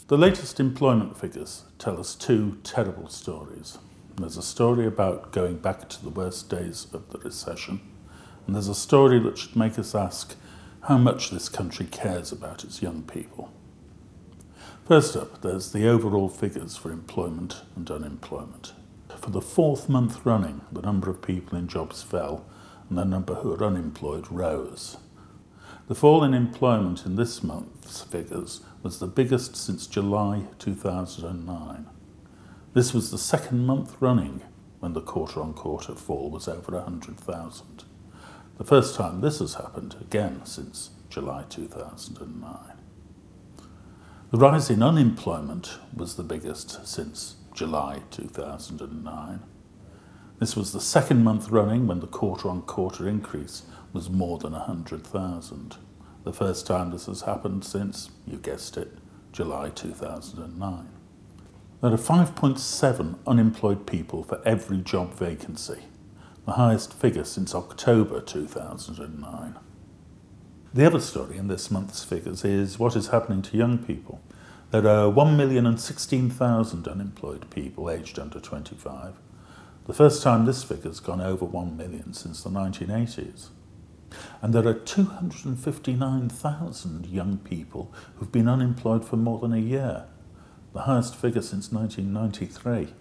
The latest employment figures tell us two terrible stories. There's a story about going back to the worst days of the recession, and there's a story that should make us ask how much this country cares about its young people. First up, there's the overall figures for employment and unemployment. For the fourth month running, the number of people in jobs fell and the number who are unemployed rose. The fall in employment in this month's figures was the biggest since July 2009. This was the second month running when the quarter-on-quarter fall was over 100,000. The first time this has happened, again, since July 2009. The rise in unemployment was the biggest since July 2009. This was the second month running when the quarter-on-quarter increase was more than 100,000. The first time this has happened since, you guessed it, July 2009. There are 5.7 unemployed people for every job vacancy, the highest figure since October 2009. The other story in this month's figures is what is happening to young people. There are 1,016,000 unemployed people aged under 25. The first time this figure's gone over 1 million since the 1980s. And there are 259,000 young people who've been unemployed for more than a year, the highest figure since 1993.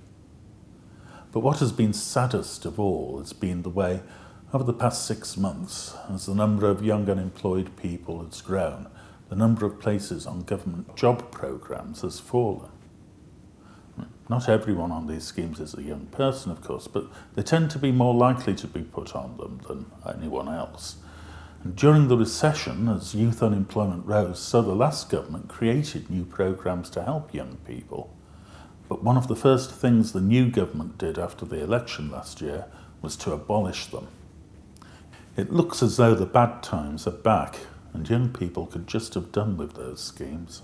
But what has been saddest of all has been the way, over the past 6 months, as the number of young unemployed people has grown, the number of places on government job programmes has fallen. Not everyone on these schemes is a young person, of course, but they tend to be more likely to be put on them than anyone else. And during the recession, as youth unemployment rose, so the last government created new programmes to help young people. But one of the first things the new government did after the election last year was to abolish them. It looks as though the bad times are back, and young people could just have done with those schemes.